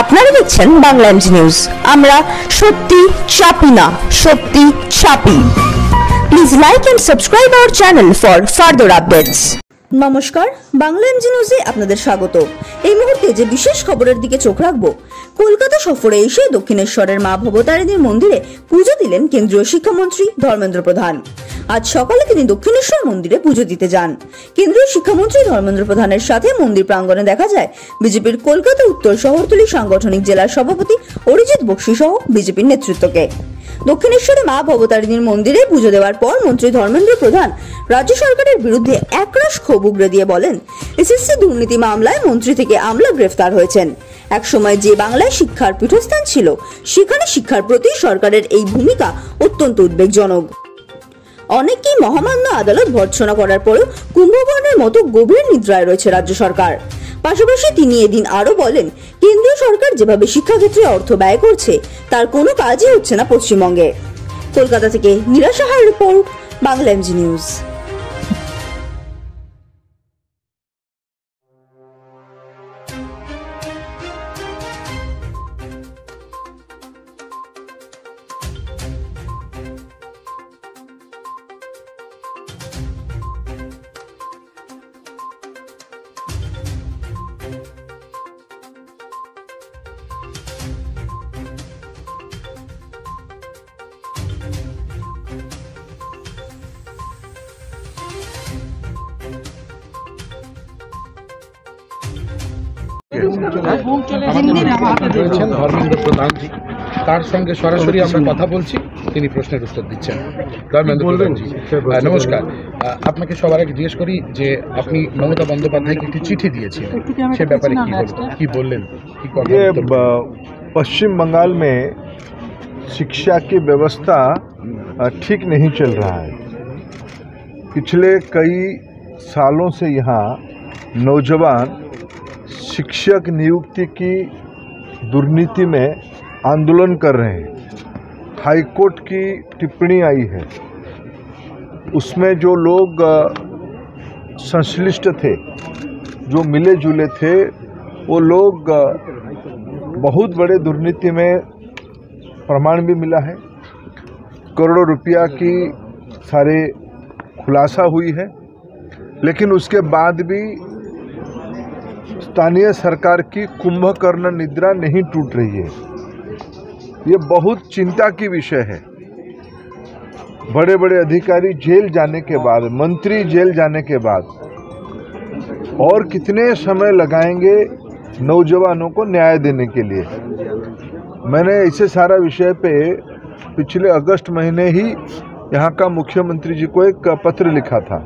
আপনারা দেখছেন Bangla M G news. আমরা সত্যি চাপি না, সত্যি ছাপি। Please like and subscribe our channel for further updates. নমস্কার, বাংলা এমজি নিউজে আপনাদের স্বাগত। এই মুহূর্তে যে বিশেষ খবরের দিকে চোখ রাখবো, কলকাতা সফরে এসে দক্ষিণেশ্বরের মা ভবতারিণীর মন্দিরে পুজো দিলেন কেন্দ্রীয় শিক্ষামন্ত্রী ধর্মেন্দ্র প্রধান। আজ সকালে তিনি দক্ষিণেশ্বর মন্দিরে পুজো দিতে যান। কেন্দ্রীয় শিক্ষামন্ত্রী ধর্মেন্দ্র প্রধানের সাথে মন্দির প্রাঙ্গণে দেখা যায় বিজেপির কলকাতা উত্তর শহরতলি সাংগঠনিক জেলার সভাপতি অরিজিৎ বক্সি সহ বিজেপির নেতৃত্বকে। দক্ষিণেশ্বরে মা ভবতারিণীর মন্দিরে পুজো দেওয়ার পর মন্ত্রী ধর্মেন্দ্র প্রধান রাজ্য সরকারের বিরুদ্ধে একরাশ ক্ষোভ উগরে দিয়ে বলেন, এসএসসি দুর্নীতি মামলায় মন্ত্রী থেকে আমলা গ্রেফতার হয়েছেন। একসময় যে বাংলায় শিক্ষার পীঠস্থান ছিল, সেখানে শিক্ষার প্রতি সরকারের এই ভূমিকা অত্যন্ত উদ্বেগজনক। অনেকেই মহামান্য আদালত ভর্ৎসনা করার পরেও কুম্ভকর্ণের মতো গভীর নিদ্রায় রয়েছে রাজ্য সরকার। পাশাপাশি তিনি এদিন আরো বলেন, কেন্দ্রীয় সরকার যেভাবে শিক্ষাক্ষেত্রে অর্থ ব্যয় করছে তার কোনো কাজই হচ্ছে না পশ্চিমবঙ্গে। কলকাতা থেকে নীরা সাহার report, Bangla M G news. Dharmendra প্রধানজি, তার সঙ্গে সরাসরি আমরা কথা বলছি, তিনি প্রশ্নের উত্তর দিচ্ছেন। ধর্মেন্দ্র প্রধানজি নমস্কার, আপনাকে সবার আগে জিজ্ঞেস করি যে আপনি মমতা বন্দ্যোপাধ্যায়কে একটি চিঠি দিয়েছিলেন, সে ব্যাপারে কি বললেন? पश्चिम बंगाल में शिक्षा की व्यवस्था ठीक नहीं चल रहा है। पिछले कई सालों से यहाँ नौजवान शिक्षक नियुक्ति की दुर्नीति में आंदोलन कर रहे हैं। हाई कोर्ट की टिप्पणी आई है, उसमें जो लोग संश्लिष्ट थे, जो मिले जुले थे, वो लोग बहुत बड़े दुर्नीति में प्रमाण भी मिला है। करोड़ों रुपया की सारे खुलासा हुई है, लेकिन उसके बाद भी स्थानीय सरकार की कुंभकर्ण निद्रा नहीं टूट रही है। ये बहुत चिंता की विषय है। बड़े बड़े अधिकारी जेल जाने के बाद, मंत्री जेल जाने के बाद और कितने समय लगाएंगे नौजवानों को न्याय देने के लिए। मैंने इसे सारा विषय पे पिछले अगस्त महीने ही यहाँ का मुख्यमंत्री जी को एक पत्र लिखा था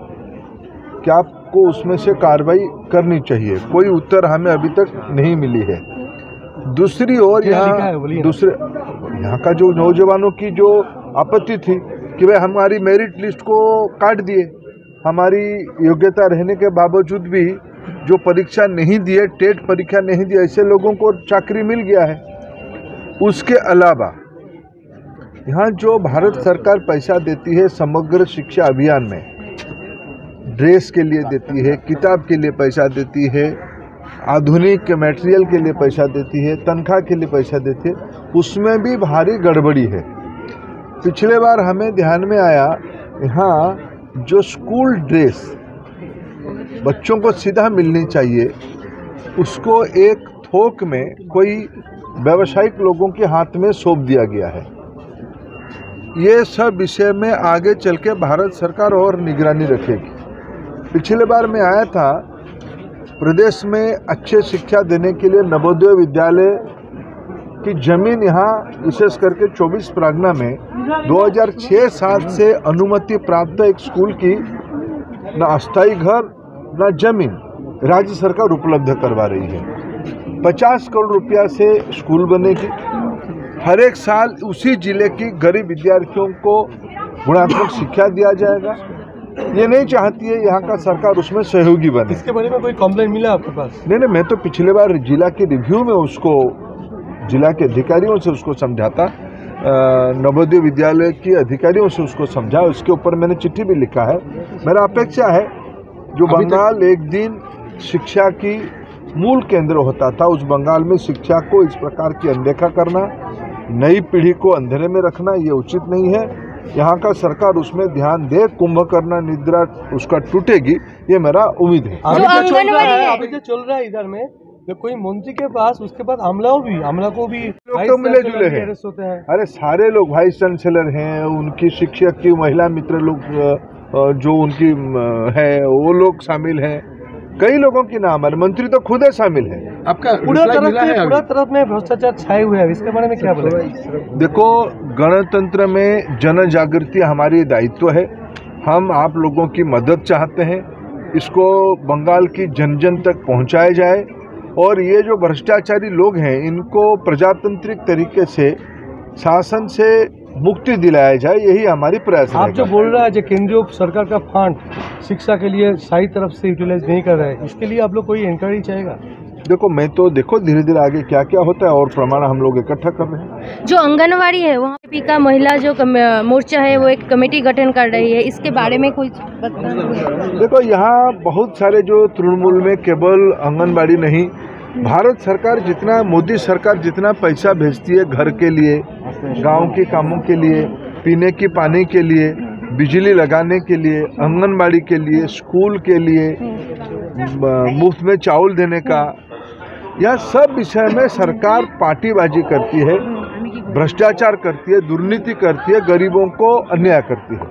कि आपको उसमें से कार्रवाई करनी चाहिए। कोई उत्तर हमें अभी तक नहीं मिली है। दूसरी ओर यहाँ का जो नौजवानों की जो आपत्ति थी कि भाई हमारी मेरिट लिस्ट को काट दिए, हमारी योग्यता रहने के बावजूद भी जो परीक्षा नहीं दिए, टेट परीक्षा नहीं दी, ऐसे लोगों को चाकरी मिल गया है। उसके अलावा यहाँ जो भारत सरकार पैसा देती है समग्र शिक्षा अभियान में, ड्रेस के लिए देती है, किताब के लिए पैसा देती है, आधुनिक मटेरियल के लिए पैसा देती है, तनख्वाह के लिए पैसा देती है, उसमें भी भारी गड़बड़ी है। पिछले बार हमें ध्यान में आया, यहाँ जो स्कूल ड्रेस बच्चों को सीधा मिलनी चाहिए, उसको एक थोक में कोई व्यावसायिक लोगों के हाथ में सौंप दिया गया है। ये सब विषय में आगे चल के भारत सरकार और निगरानी रखेगी। पिछले बार मैं आया था, प्रदेश में अच्छे शिक्षा देने के लिए नवोदय विद्यालय की जमीन यहाँ विशेष करके 24 परगना में 2006-7 से अनुमति प्राप्त एक स्कूल की न अस्थायी घर न जमीन राज्य सरकार उपलब्ध करवा रही है। 50 करोड़ रुपया से स्कूल बनेगी। हर एक साल उसी जिले की गरीब विद्यार्थियों को गुणात्मक शिक्षा दिया जाएगा। ये नहीं चाहती है यहाँ का सरकार उसमें सहयोगी बने। इसके बारे में कोई कंप्लेंट मिला आपके पास? नहीं, मैं तो पिछले बार जिला के रिव्यू में उसको, जिला के अधिकारियों से उसको समझाता, नवोदय विद्यालय के अधिकारियों से उसको समझा। उसके ऊपर मैंने चिट्ठी भी लिखा है। मेरा अपेक्षा है जो बंगाल एक दिन शिक्षा की मूल केंद्र होता था, उस बंगाल में शिक्षा को इस प्रकार की अनदेखा करना, नई पीढ़ी को अंधेरे में रखना, ये उचित नहीं है। यहाँ का सरकार उसमें ध्यान दे, कुंभकर्ण निद्रा उसका टूटेगी, ये मेरा उम्मीद है। अभी जो चल रहा है इधर में, तो कोई मंत्री के पास उसके बाद हमला को भी लोग तो मिले जुले हैं। होते हैं। अरे सारे लोग वाइस चांसलर हैं, उनकी शिक्षक की महिला मित्र लोग जो उनकी है वो लोग शामिल हैं, कई लोगों की नाम है, मंत्री तो खुद है शामिल है। आपका पूरा तरफ में भ्रष्टाचार छाए हुए हैं, इसके बारे में क्या बोलेंगे? देखो, गणतंत्र में जन जागृति हमारी दायित्व है। हम आप लोगों की मदद चाहते हैं, इसको बंगाल की जन जन तक पहुंचाया जाए और ये जो भ्रष्टाचारी लोग हैं इनको प्रजातांत्रिक तरीके से शासन से मुक्ति दिलाया जाए, यही हमारी प्रयास है। आप जो बोल रहा है जो केंद्रीय सरकार का फंड शिक्षा के लिए सही तरफ से यूटिलाइज नहीं कर रहा है, इसके लिए आप लोग कोई इंक्वायरी चाहेगा? देखो, मैं तो धीरे धीरे आगे क्या क्या होता है और प्रमाण हम लोग इकट्ठा कर रहे हैं। जो आंगनवाड़ी है वहाँ पे का महिला जो मोर्चा है वो एक कमेटी गठन कर रही है, इसके बारे में कुछ बताना? देखो, यहाँ बहुत सारे जो तृणमूल में केवल आंगनबाड़ी नहीं, भारत सरकार जितना, मोदी सरकार जितना पैसा भेजती है घर के लिए, गांव के कामों के लिए, पीने की पानी के लिए, बिजली लगाने के लिए, आंगनबाड़ी के लिए, स्कूल के लिए, मुफ्त में चावल देने का, यह सब विषय में सरकार पार्टीबाजी करती है, भ्रष्टाचार करती है, दुर्नीति करती है, गरीबों को अन्याय करती है।